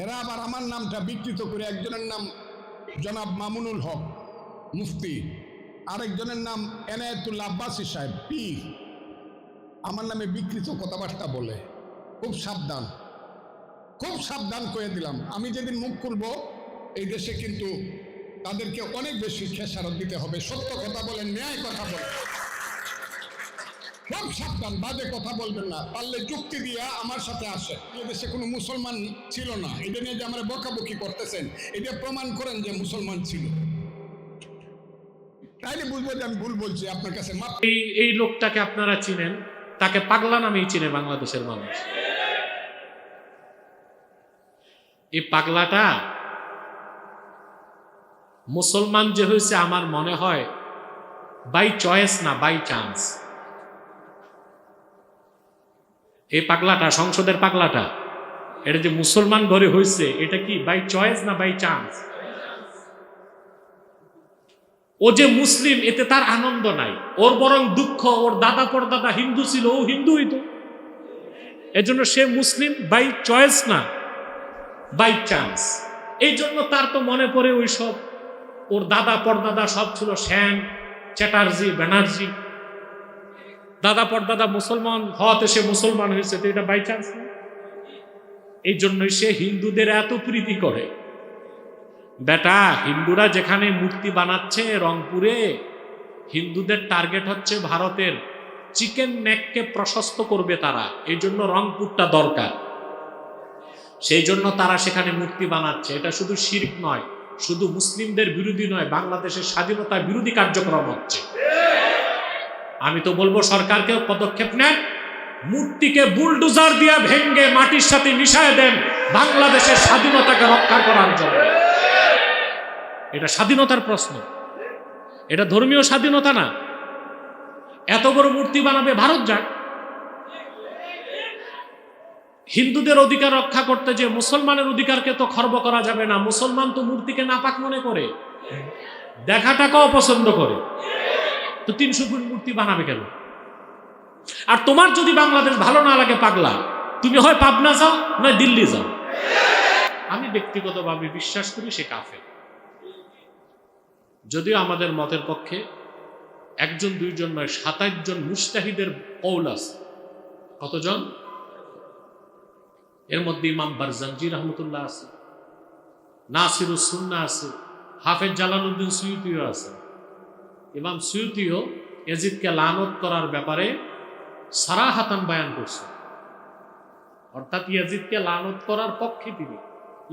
এরা আবার আমার নামটা বিকৃত করে, একজনের নাম জনাব মামুনুল হক মুফতি, আরেকজনের নাম এনায়েতুল্লাহ আব্বাসী সাহেব পীর, আমার নামে বিকৃত কথাবার্তা বলে। খুব সাবধান, খুব সাবধান করে দিলাম। আমি যেদিন মুখ খুলবো এই দেশে কিন্তু তাদেরকে অনেক বেশি খেসারত দিতে হবে। সত্য কথা বলেন, ন্যায় কথা বলেন, খুব সাবধান, বাজে কথা বলবেন না। পারলে যুক্তি দিয়া আমার সাথে আসে। দেশে কোনো মুসলমান ছিল না, এটা নিয়ে যে আমরা বকাবকি করতেছেন, এটা প্রমাণ করেন যে মুসলমান ছিল, তাইলে বুঝবো যে আমি ভুল বলছি, আপনার কাছে মাপ। এই লোকটাকে আপনারা চিনেন, তাকে পাগলা নামেই চিনে বাংলাদেশের মানুষ। এই পাগলাটা মুসলমান যে হয়েছে আমার মনে হয় বাই চয়েস না, বাই চান্স। এই পাগলাটা, সংসদের পাগলাটা, এটা যে মুসলমান ঘরে হয়েছে, এটা কি বাই চয়েস না বাই চান্স? ও যে মুসলিম এতে তার আনন্দ নাই, ওর বরং দুঃখ ওর দাদা পরদাদা হিন্দু ছিল, ও হিন্দু হইতো। এজন্য সে মুসলিম বাই চয়েস না, বাই চান্স। এই জন্য তার তো মনে পড়ে ওই সব, ওর দাদা পরদাদা সব ছিল সেন, চ্যাটার্জি, ব্যানার্জি। দাদা পরদাদা মুসলমান হওয়াতে সে মুসলমান হয়েছে, তো এটা বাই চান্স না। এই জন্যই সে হিন্দুদের এত প্রীতি করে। বেটা, হিন্দুরা যেখানে মূর্তি বানাচ্ছে রংপুরে, হিন্দুদের টার্গেট হচ্ছে ভারতের চিকেন নেককে প্রশস্ত করবে তারা। এই জন্য রংপুরটা দরকার, সেই জন্য তারা সেখানে মূর্তি বানাচ্ছে। এটা শুধু শিরক নয়, শুধু মুসলিমদের বিরোধী নয়, বাংলাদেশের স্বাধীনতা বিরোধী কার্যক্রম হচ্ছে। আমি তো বলবো সরকারকেও পদক্ষেপ নেন, মূর্তিকে বুলডোজার দিয়ে ভেঙ্গে মাটির সাথে মিশায় দেন বাংলাদেশের স্বাধীনতাকে রক্ষা করার জন্য। এটা স্বাধীনতার প্রশ্ন, এটা ধর্মীয় স্বাধীনতা না। এত বড় মূর্তি বানাবে, ভারত যাক। হিন্দুদের অধিকার রক্ষা করতে যে মুসলমানের অধিকারকে তো খর্ব করা যাবে না। মুসলমান তো মূর্তিকে নাপাক মনে করে, দেখাটাকেও অপছন্দ করে, তো 300 ফুট মূর্তি বানাবে কেন? আর তোমার যদি বাংলাদেশ ভালো না লাগে পাগলা, তুমি হয় পাবনা যাও নয় দিল্লি যাও। আমি ব্যক্তিগতভাবে বিশ্বাস করি সে কাফের। যদিও আমাদের মতের পক্ষে একজন দুইজন নয়, 27 জন মুজতাহিদের কওল আছে। কতজন? এর মধ্যে ইমাম বারজানজি রহমতুল্লাহ আছে, নাসিরুস সুন্নাহ আছে, হাফেজ জালালউদ্দিন সুয়ুতিও আছে। ইমাম সুয়ুতিও ইয়াজিদকে লানত করার ব্যাপারে সারাহাতান বয়ান করছে, অর্থাৎ ইয়াজিদকে লানত করার পক্ষে তিনি,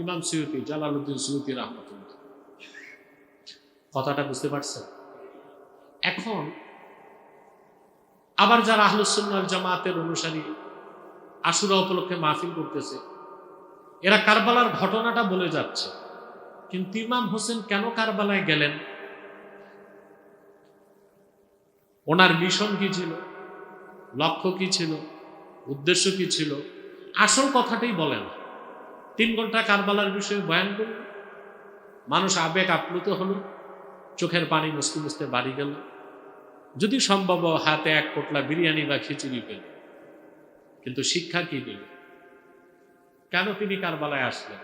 ইমাম সুয়ুতি, জালালউদ্দিন সুয়ুতি রহমতুল্লাহ। কথাটা বুঝতে পারছেন? এখন আবার যারা আহলুস সুন্নাহ ওয়াল জামাতের অনুসারী আশুরা উপলক্ষে মাহফিল করতেছে, এরা কারবালার ঘটনাটা বলে যাচ্ছে, কিন্তু ইমাম হোসেন কেন কারবালায় গেলেন, ওনার মিশন কি ছিল, লক্ষ্য কি ছিল, উদ্দেশ্য কি ছিল, আসল কথাটাই বলে না। 3 ঘন্টা কারবালার বিষয়ে বয়ান করল, মানুষ আবেগ আপ্লুত হলো, চোখের পানি মুছতে মুছতে বাড়ি গেল, যদি সম্ভব হাতে 1 পোটলা বিরিয়ানি বা খিচুড়ি পেল, কিন্তু শিক্ষা কি দিল? কেন তিনি কারবালায় আসলেন?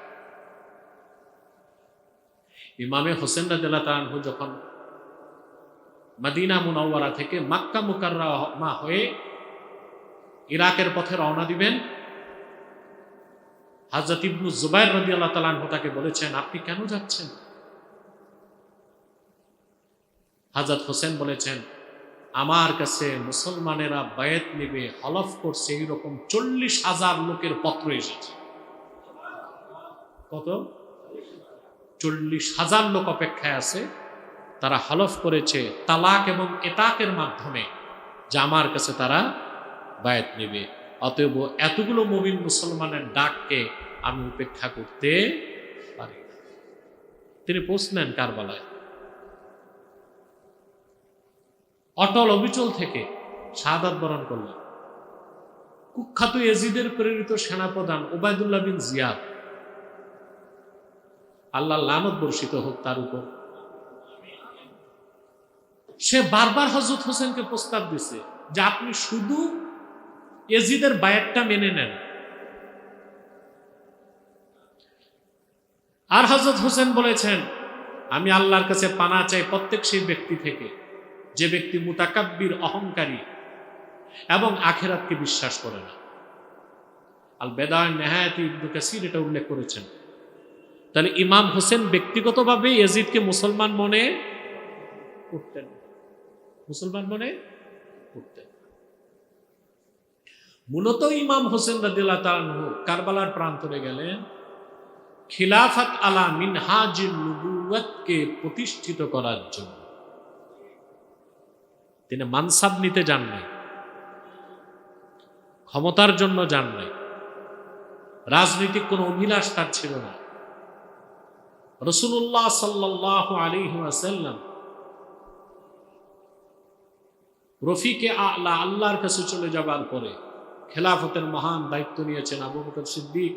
ইমামে হোসেন রাদিয়াল্লাহু তাআলা আনহু যখন মদিনা মুনাওয়ারা থেকে মক্কা মুকাররমা হয়ে ইরাকের পথে রওনা দিবেন, হযরত ইবনু জুবাইর রাদিয়াল্লাহু তাআলা আনহু তাকে বলেছেন, আপনি কেন যাচ্ছেন? হযরত হোসেন বলেছেন, আমার কাছে মুসলমানেরা বায়াত নেবে হলফ করছে, এইরকম 40,000 লোকের পত্র এসেছে। কত? 40,000 লোক অপেক্ষায় আছে, তারা হলফ করেছে তালাক এবং এতাকের মাধ্যমে যে আমার কাছে তারা বায়াত নেবে। অতএব এতগুলো মুমিন মুসলমানের ডাককে আমি উপেক্ষা করতে পারি না। তিনি পৌঁছলেন কারবালায়, অটল অবিচল থেকে শাহাদাত বরণ করলেন। কুখ্যাত ইয়াজিদের প্রেরিত সেনাপ্রধান ওবায়দুল্লাহ বিন জিয়াদ, আল্লাহ লানত বর্ষিত হোক তার উপর, সে বারবার হযরত হোসেনকে প্রস্তাব দিছে যে আপনি শুধু ইয়াজিদের বায়াতটা মেনে নেন, আর হযরত হোসেন বলেছেন, আমি আল্লাহর কাছে পানা চাই প্রত্যেক সেই ব্যক্তি থেকে যে ব্যক্তি মুতাকাব্বির, অহংকারী এবং আখিরাতকে বিশ্বাস করে না। আল বেদায় নেহায়াতি ইবনে কাসির এটা উল্লেখ করেছেন। তাহলে ইমাম হোসেন ব্যক্তিগতভাবে ইয়াজিদকে মুসলমান মনে করতেন, মুসলমান মনে করতেন। মূলত ইমাম হোসেন রাদিয়াল্লাহু তাআলা আনহু কারবালার প্রান্তরে গেলেন খিলাফত আলা মিনহাজুন নবুওয়াতকে প্রতিষ্ঠিত করার জন্য। তিনি মানসাব নিতে যান নাই, ক্ষমতার জন্য যান নাই, রাজনৈতিক কোনো অভিলাষ তার ছিল না। রাসূলুল্লাহ সাল্লাল্লাহু আলাইহি ওয়াসাল্লাম রফিকে আলা আল্লাহর কাছে চলে যাবার পরে খেলাফতের মহান দায়িত্ব নিয়েছেন আবু বকর সিদ্দিক,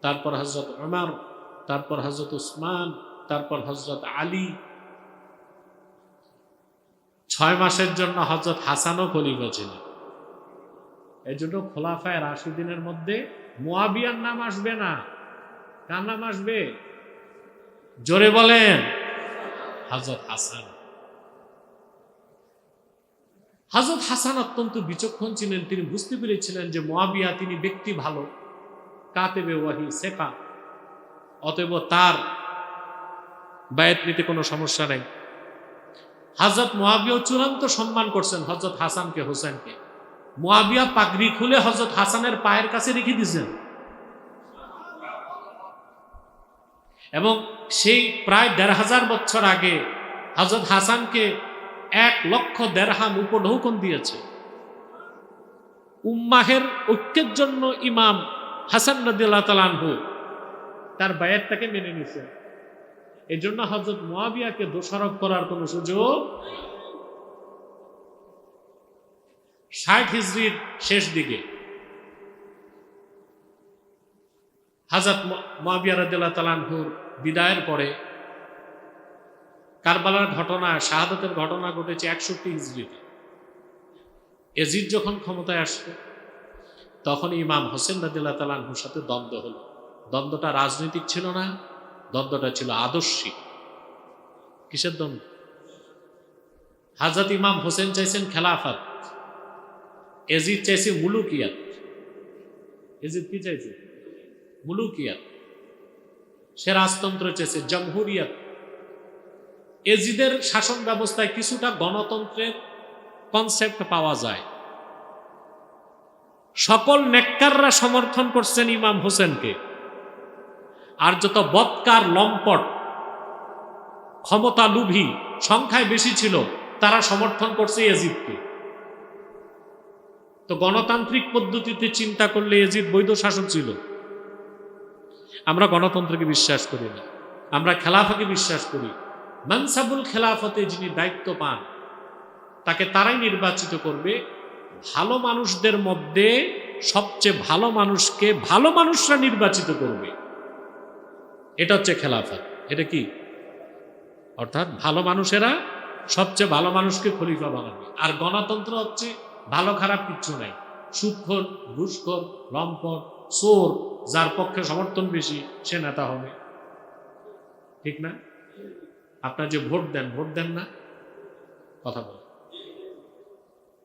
তারপর হযরত ওমর, তারপর হযরত উসমান, তারপর হযরত আলী। 6 মাসের জন্য হযরত হাসানও খলিফা ছিলেন। এই জন্য খোলাফায়ে রাশিদিনের মধ্যে মুয়াবিয়ার নাম আসবে না। কার নাম আসবে? জোরে বলেন, হযরত হাসান। হযরত হাসান অত্যন্ত বিচক্ষণ ছিলেন। তিনি বুঝতে পেরেছিলেন যে মুয়াবিয়া তিনি ব্যক্তি ভালো, কাতেবে ওয়াহি সেকা, অতএব তার বায়াত নিতে কোনো সমস্যা নেই। হযরত মুয়াবিয়া চূড়ান্ত সম্মান করছেন হযরত হাসানকে, হোসেনকে। মুয়াবিয়া পাগড়ি খুলে হযরত হাসানের পায়ের কাছে রেখে দিয়েছেন এবং সেই প্রায় ১৫০০ বছর আগে হযরত হাসানকে ১,০০,০০০ দিরহাম উপঢৌকন দিয়েছে। উম্মাহের ঐক্যের জন্য ইমাম হাসান রাদিয়াল্লাহু তাআলা আনহু তার বায়াতটাকে মেনে নিয়েছেন। এই জন্য হযরত মুয়াবিয়াকে দোষারোপ করার কোনো সুযোগ। ৬০ হিজরির শেষ দিকে হযরত মুয়াবিয়া রাদিয়াল্লাহু তাআলা আনহুর বিদায়ের পরে কারবালার ঘটনা, শাহাদাতের ঘটনা ঘটেছে ৬১ হিজরিতে। ইয়াজিদ যখন ক্ষমতায় আসলো তখন ইমাম হোসেন রাদিয়াল্লাহু তাআলা আনহুর সাথে দ্বন্দ্ব হলো। দ্বন্দ্বটা রাজনৈতিক ছিল না, দ্বন্দ্বটা ছিল আদর্শিক। কিসের দ্বন্দ্ব? হযরত ইমাম হোসেন চাইছেন খেলাফত, ইয়াজিদ চাইছে মুলুকিয়াত। ইয়াজিদ কি চাইছে? মুলুকিয়াত। সে রাজতন্ত্র চাইছে, জমহুরিয়াত। ইয়াজিদের শাসন ব্যবস্থায় কিছুটা গণতন্ত্রের কনসেপ্ট পাওয়া যায়। সকল নেককাররা সমর্থন করছেন ইমাম হোসেনকে, আর যত বদকার, লম্পট, ক্ষমতা লোভী, সংখ্যায় বেশি ছিল তারা সমর্থন করছে ইয়াজিদকে। তো গণতান্ত্রিক পদ্ধতিতে চিন্তা করলে ইয়াজিদ বৈধ শাসক ছিল। আমরা গণতন্ত্রকে বিশ্বাস করি না, আমরা খেলাফাকে বিশ্বাস করি। মানসাবুল খেলাফতে যিনি দায়িত্ব পান তাকে তারাই নির্বাচিত করবে। ভালো মানুষদের মধ্যে সবচেয়ে ভালো মানুষকে ভালো মানুষরা নির্বাচিত করবে। এটা হচ্ছে খেলাফত। এটা কি? অর্থাৎ ভালো মানুষেরা সবচেয়ে ভালো মানুষকে খলিফা বানাবে। আর গণতন্ত্র হচ্ছে ভালো খারাপ কিচ্ছু নাই, সুদখোর, ঘুষখোর, লম্পট, চোর, যার পক্ষে সমর্থন বেশি সে নেতা হবে। ঠিক না? আপনার যে ভোট দেন না? কথা বল।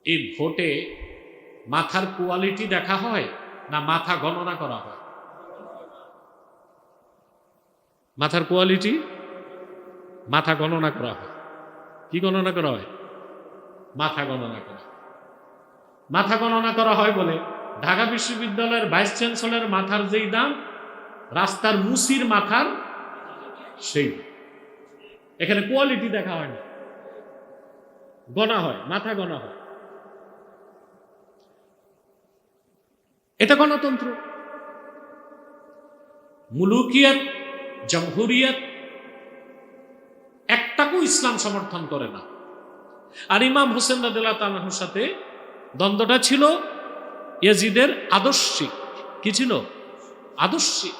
এই ভোটে মাথার কোয়ালিটি দেখা হয় না মাথা গণনা করা হয়? মাথার কোয়ালিটি, মাথা গণনা করা হয়। কি গণনা করা হয়? মাথা গণনা করা। মাথা গণনা করা হয় বলে ঢাকা বিশ্ববিদ্যালয়ের ভাইস চ্যান্সেলরের মাথার যেই দাম, রাস্তার মুসির মাথার সেই। এখানে কোয়ালিটি দেখা হয় না, গণা হয়, মাথা গণা হয়। এটা গণতন্ত্র। মুলুকিয়াত, জমহুরিয়াত একটাকেও ইসলাম সমর্থন করে না। আর ইমাম হোসেন রাদিয়াল্লাহু তাআলা আনহুর সাথে দ্বন্দ্বটা ছিল ইয়াজিদের আদর্শিক। কি ছিল? আদর্শিক।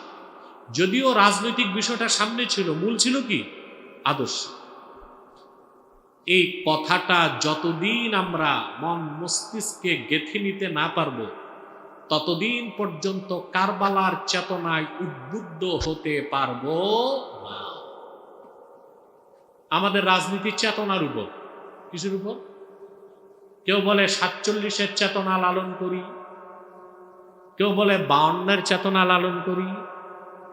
যদিও রাজনৈতিক বিষয়টা সামনে ছিল, মূল ছিল কি? আদর্শিক। এই কথাটা যতদিন আমরা মন মস্তিষ্কে গেঁথে নিতে না পারবো ততদিন পর্যন্ত কারবালার চেতনায় উদ্বুদ্ধ হতে পারবো না। আমাদের রাজনীতির চেতনার উপর, কিসের উপর? কেউ বলে 47-এর চেতনা লালন করি, কেউ বলে 52-এর চেতনা লালন করি,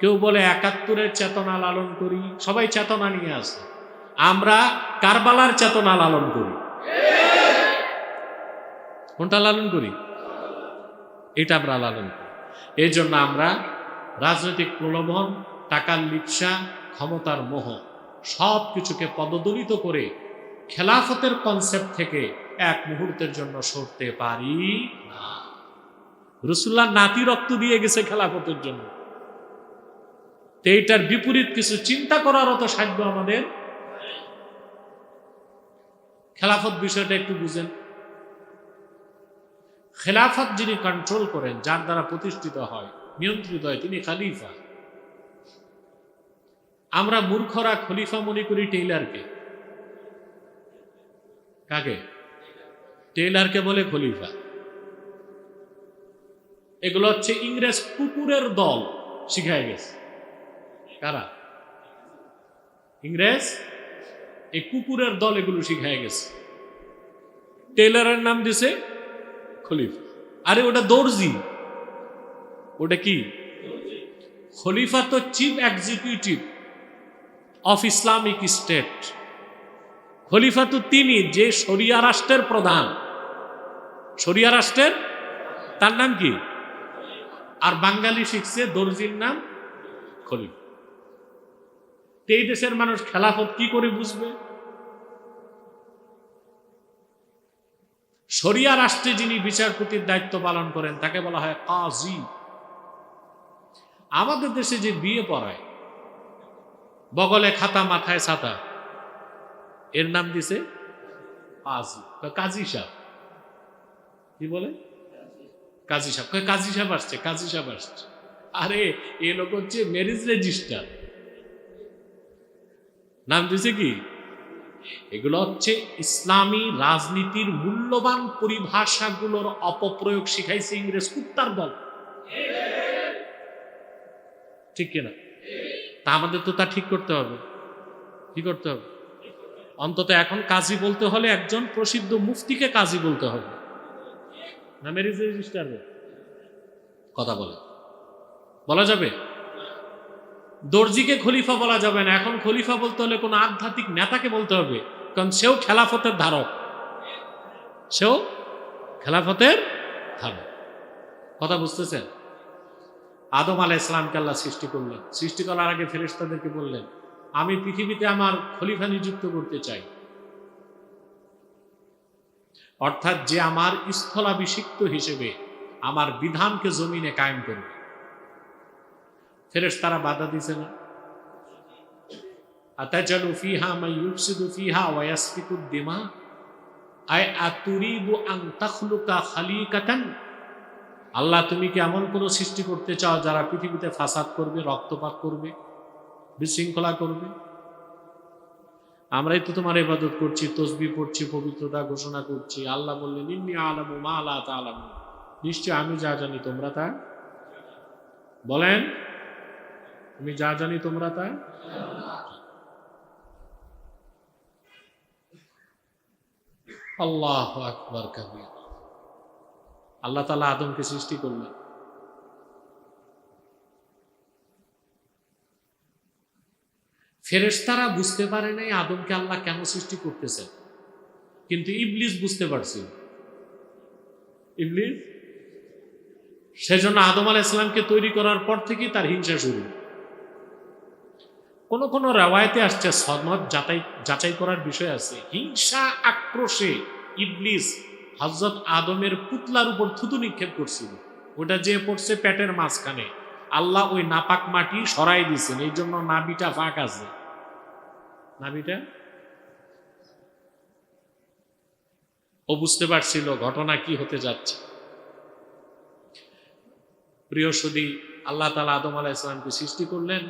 কেউ বলে 71-এর চেতনা লালন করি। সবাই চেতনা নিয়ে আসে। আমরা কারবালার চেতনা লালন করি। কোনটা লালন করি? এটা আমরা লালন করি। এই জন্য আমরা রাজনৈতিক প্রলোভন, টাকার লিপ্সা, ক্ষমতার মোহ সব কিছুকে পদদলিত করে খেলাফতের কনসেপ্ট থেকে এক মুহূর্তের জন্য সরতে পারি না। রাসূলুল্লাহ নাতি রক্ত দিয়ে গেছে খেলাফতের জন্য। তো এইটার বিপরীত কিছু চিন্তা করারও তো সাধ্য আমাদের। খেলাফত বিষয়টা একটু বুঝেন। খেলাফত যিনি কন্ট্রোল করেন, যার দ্বারা প্রতিষ্ঠিত হয়, নিয়ন্ত্রিত হয়, তিনি খলিফা। আমরা মূর্খরা খলিফা মনে করি টেইলারকে। কাকে? টেইলারকে বলে খলিফা। এগুলো হচ্ছে ইংরেজ কুকুরের দল শিখায় গেছে। কারা? ইংরেজ এই কুকুরের দল এগুলো শিখায় গেছে। টেইলারের নাম দিছে খলিফা। আরে ওটা দর্জি। ওটা কি? খলিফা তো chief executive of Islamic State. খলিফা তো তিনি যে শরিয়া রাষ্ট্রের প্রধান। শরিয়া রাষ্ট্রের তার নাম কি? আর বাঙালি শিখছে দর্জির নাম খলিফা। এই দেশের মানুষ খেলাফত কি করে বুঝবে? শরিয়া রাষ্ট্রে যিনি বিচারপতির দায়িত্ব পালন করেন তাকে বলা হয় কাজী। আমাদের দেশে যে বিয়ে পড়ায়, বগলে খাতা মাথায় ছাতা, এর নাম দিছে কাজী। কাজী সাহেব। কি বলে? কাজী সাহেব। কাজী সাহেব আসছে, কাজী সাহেব আসছে। আরে এ লোক হচ্ছে ম্যারেজ রেজিস্টার। নাম দিছে কি? এগুলো হচ্ছে ইসলামী রাজনীতির মূল্যবান পরিভাষাগুলোর অপপ্রয়োগ শিখাইছে ইংরেজ কুত্তার দল। ঠিক কিনা? তা আমাদের তো তা ঠিক করতে হবে। কি করতে হবে? অন্তত এখন কাজী বলতে হলে একজন প্রসিদ্ধ মুফতিকে কাজী বলতে হবে, না ম্যারেজ রেজিস্টার কথা বলা যাবে? দর্জিকে খলিফা বলা যাবে না। এখন খলিফা বলতে হলে কোনো আধ্যাত্মিক নেতাকে বলতে হবে, কারণ সেও খেলাফতের ধারক। সেও খেলাফতের ধারক। কথা বুঝতেছেন? আদম আলাইহিস সালামকে আল্লাহ সৃষ্টি করলেন। সৃষ্টি করার আগে ফেরেশতাদেরকে বললেন, আমি পৃথিবীতে আমার খলিফা নিযুক্ত করতে চাই, অর্থাৎ যে আমার স্থলাভিষিক্ত হিসেবে আমার বিধানকে জমিনে কায়েম করবে। ফেরেশতারা বাধা দিছে না? আতাজালু ফিহা মান ইউফসিদু ফিহা ওয়া ইয়াসফিকুদ দিমা আই আতুরিদু আন তাখলুকা খালিকাতান। আল্লাহ, তুমি কি এমন কোন সৃষ্টি করতে চাও যারা পৃথিবীতে ফাসাদ করবে, রক্তপাত করবে, বিশৃঙ্খলা করবে? আমরাই তো তোমার ইবাদত করছি, তসবিহ পড়ছি, পবিত্রতা ঘোষণা করছি। আল্লাহ বললেন, ইন্নী আ'লামু মা লা তা'লামুন, নিশ্চয় আমি যা জানি তোমরা তা। বলেন, আমি যা জানি তোমরা তা। আল্লাহু আকবার কাবীর। আল্লাহ তাআলা আদমকে সৃষ্টি করলেন। ফেরেশতারা বুঝতে পারে নাই আদমকে আল্লাহ কেন সৃষ্টি করতেছেন, কিন্তু ইবলিস বুঝতে পারছে। ইবলিস সেজন্য আদম আলাইহিস সালামকে তৈরি করার পর থেকেই তার হিংসা শুরু। কোন কোন রাওয়ায়াতে আসছে, সনদ যাচাই করার বিষয় আছে, হিংসা আক্রোশে ইবলিস হযরত আদমের পুতলার উপর থুতু নিক্ষেপ করছিল। ওটা যে পড়ছে পেটের মাঝখানে, আল্লাহ ওই নাপাক মাটি সরাই দিয়েছেন, এই জন্য নাভিটা ফাঁক আছে। নাভিটা ও বুঝতে পারছিল ঘটনা কি হতে যাচ্ছে। প্রিয় সুধী, আল্লাহ তাআলা আদম আলাইহিস সালামকে সৃষ্টি করলেন।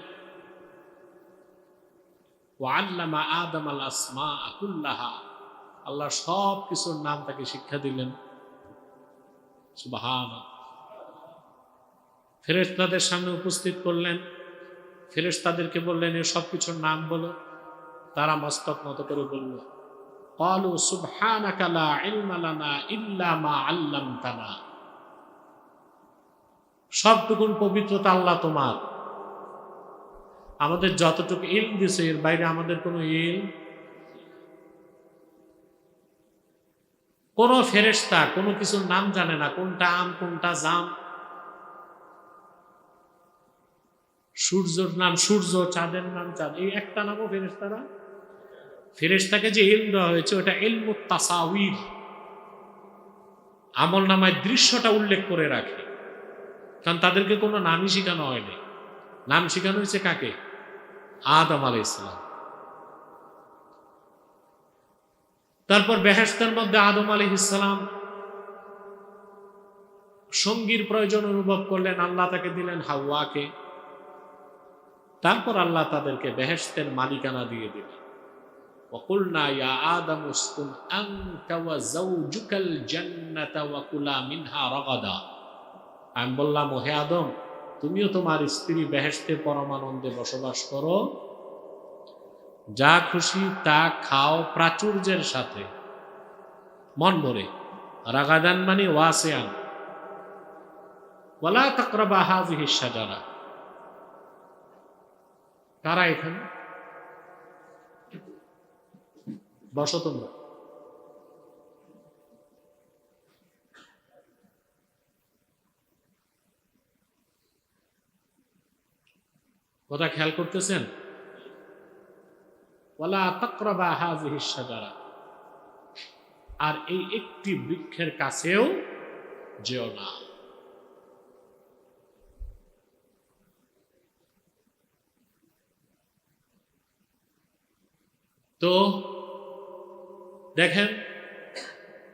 ওয়াল্লামা আদম আল আসমাআ কুল্লাহা, আল্লাহ সব কিছুর নাম তাকে শিক্ষা দিলেন। সুবহানাল্লাহ। ফেরেশতাদের সামনে উপস্থিত করলেন। ফেরেশতাদেরকে বললেন, এ সব কিছুর নাম বলো। তারা মস্তক নত করে বলল, ক্বালু সুবহানাকা লা ইলমা লানা ইল্লা মা আল্লামতানা। সবটুকুন পবিত্রতা আল্লাহ তোমার, আমাদের যতটুকু ইলম দিছে এর বাইরে আমাদের কোনো ইলম। কোন ফেরেশতা কোনো কিছুর নাম জানে না, কোনটা আম কোনটা জাম। সূর্যের নাম সূর্য, চাঁদের নাম চাঁদ, এই একটা নামও ফেরেশতারা। ফেরেশতাকে যে ইলম দেওয়া হয়েছে ওটা ইলমুত তাসাউইর, আমল নামায় দৃশ্যটা উল্লেখ করে রাখে। কারণ তাদেরকে কোনো নামই শেখানো হয়নি। নাম শেখানো হয়েছে কাকে? আদম আলাইহিস সালাম। তারপর বেহেশতের মধ্যে আদম আলাইহিস সালাম সঙ্গীর প্রয়োজন অনুভব করলেন, আল্লাহ তাকে দিলেন হাওয়াকে। তারপর আল্লাহ তাদেরকে বেহেশতের মালিকানা দিয়ে দিলেন। وَقُلْنَا يَا آدَمُ اسْكُنْ أَنْتَ وَزَوْجُكَ الْجَنَّةَ وَكُلَا مِنْهَا رَغَدًا। আমি বললাম, ও হে আদম, তুমিও তোমার স্ত্রী বেহেশতে পরমানন্দে বসবাস করো, যা খুশি তা খাও প্রাচুর্যের সাথে, মন ভরে। রাগাদান মানে ওয়াসিয়ান। ওয়ালা তাকরাবা হাযিহিশ শাজারা। কারা এখানে? বসো তোমরা। কথা খেয়াল করতেছেন? ওয়ালা তাকরাবা হাযিহিশ শাজারা। আর এই একটি বৃক্ষের কাছেও যেও না। তো দেখেন,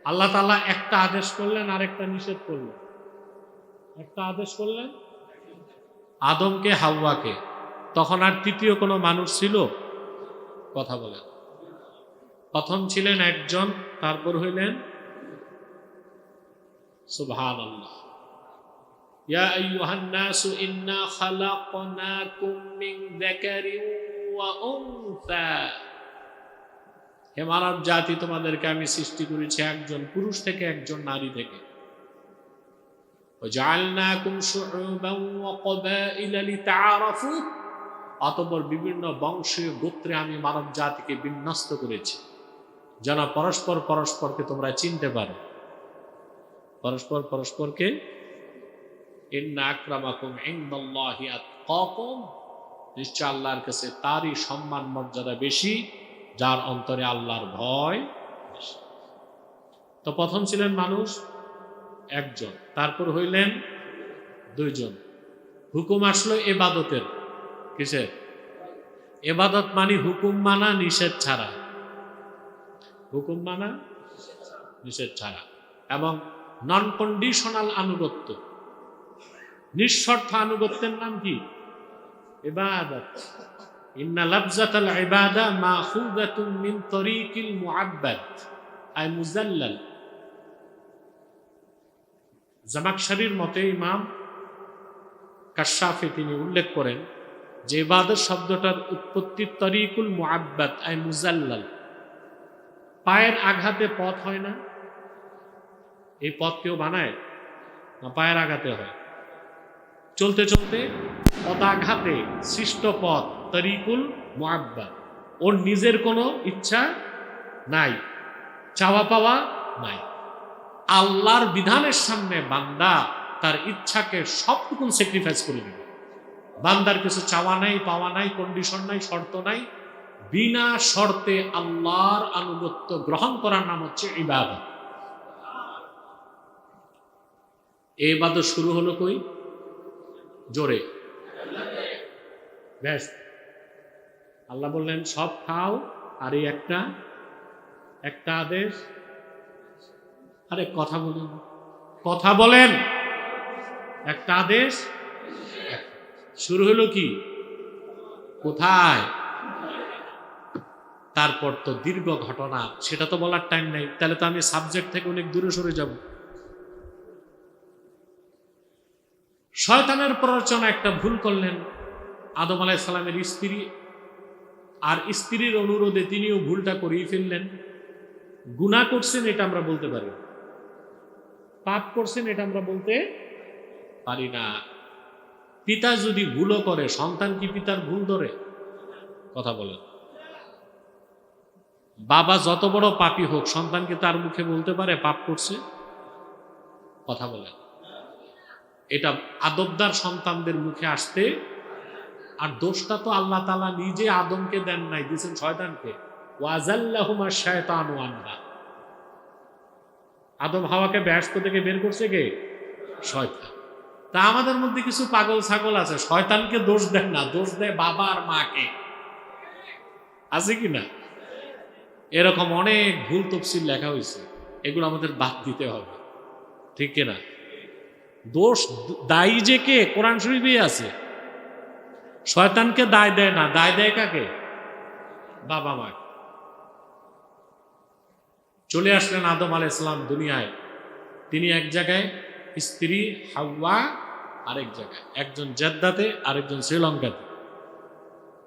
আল্লাহ তাআলা একটা আদেশ করলেন আর একটা নিষেধ করলেন। একটা আদেশ করলেন আদমকে হাওয়াকে, তখন আর তৃতীয় কোনো মানুষ ছিল? কথা বলেন। প্রথম ছিলেন একজন, তারপর হইলেন সুবহানাল্লাহ। ইয়া আইয়ুহান নাসু ইন্না খালাকনাকুম মিন যাকারিন ওয়া উনসা। হে মানব জাতি, তোমাদেরকে আমি সৃষ্টি করেছি একজন পুরুষ থেকে একজন নারী থেকে। ওয়াজআলনাকুম শুউবান ওয়া ক্বাবাইলা লিতাআরাফু। অতঃপর বিভিন্ন বংশীয় গোত্রে আমি মানব জাতিকে বিন্যস্ত করেছি, যেন পরস্পর পরস্পরকে তোমরা চিনতে পারো। পরস্পর পরস্পরকে। ইন্না আকরামাকুম ইনদাল্লাহি আতকাকুম। নিশ্চয় আল্লাহর কাছে তারই সম্মান মর্যাদা বেশি যার অন্তরে আল্লাহর ভয় বেশি। তো প্রথম ছিলেন মানুষ একজন, তারপর হইলেন দুইজন। হুকুম আসলো ইবাদতের। কিসের? ইবাদত মানে হুকুম মানা নিষেধ ছাড়া। হুকুম মানা নিষেধ ছাড়া, এবং নন কন্ডিশনাল আনুগত্য। নিঃশর্ত আনুগত্যের নাম কি? ইবাদত। ইন্না লাফজাতাল ইবাদা মাখুযাতুন মিন তরিকিল মুআব্বাদ আই মুজাল্লাল। জামাকশরীর মতে ইমাম কাশাফি তিনি উল্লেখ করেন যে ইবাদত শব্দটার উৎপত্তি তরিকুল মুআব্বাদ আই মুজাল্লাল। পায়ের আঘাতে পথ হয় না? এই পথ কেউ বানায় না? পায়ের আঘাতে হয়। চলতে চলতে পদাঘাতে সৃষ্ট পথ তরিকুল মুআব্বাদ। ওর নিজের কোনো ইচ্ছা নাই, চাওয়া পাওয়া নাই। আল্লাহর বিধানের সামনে বান্দা তার ইচ্ছাকে সবটুকু স্যাক্রিফাইস করে দিবে। বান্দার কিছু চাওয়া নাই, পাওয়া নাই, কন্ডিশন নাই, শর্ত নাই। বিনা শর্তে আল্লাহর আনুগত্য গ্রহণ করার নাম হচ্ছে ইবাদত। এই ইবাদত শুরু হলো কই? জোরে ব্যাস। আল্লাহ বললেন সব খাও, আর এই একটা আদেশ। আরে কথা বলুন, কথা বলেন। একটা আদেশ শুরু হলো কি? কোথায়? তারপর তো দীর্ঘ ঘটনা, সেটা তো বলার টাইম নাই। তাহলে তো আমি সাবজেক্ট থেকে অনেক দূরে সরে যাব। শয়তানের প্ররোচনা একটা ভুল করলেন আদম আলাইহিস সালামের স্ত্রী, আর স্ত্রীর অনুরোধে তিনিও ভুলটা করেই ফেললেন। গুনাহ করছেন এটা আমরা বলতে পারি, পাপ করছেন এটা আমরা বলতে পারি না। পিতা যদি ভুলও করে, সন্তান কি পিতার ভুল ধরে? কথা বলেন। বাবা যত বড় পাপী হোক, সন্তানকে তার মুখে বলতে পারে পাপ করছে? কথা বলেন। এটা আদবদার সন্তানদের মুখে আসতে, আর দোষটা তো আল্লাহ তাআলা নিজে আদমকে দেন নাই, দিয়েছেন শয়তানকে। ওয়াজাল্লাহুমা শায়তানু আনহা। আদম হাওয়াকে বেহেশত থেকে বের করছে কে? শয়তান। তা আমাদের মধ্যে কিছু পাগল ছাগল আছে, শয়তানকে দোষ দেয় না, দোষ দেয় বাবা আর মাকে। আছে কি না? এরকম অনেক ভুল তফসিল লেখা হয়েছে, এগুলো আমাদের বাদ দিতে হবে, ঠিক কিনা? দোষ দায়ী যে কে? কোরআন শরীফে আছে। শয়তানকে দায় দেয় না, দায় দেয় কাকে? বাবা মা। চলে আসলেন আদম আলাইহিস সালাম দুনিয়ায়, তিনি এক জায়গায়, স্ত্রী হাওয়া আরেক জায়গায়, একজন জেদ্দাতে আরেকজন শ্রীলঙ্কাতে।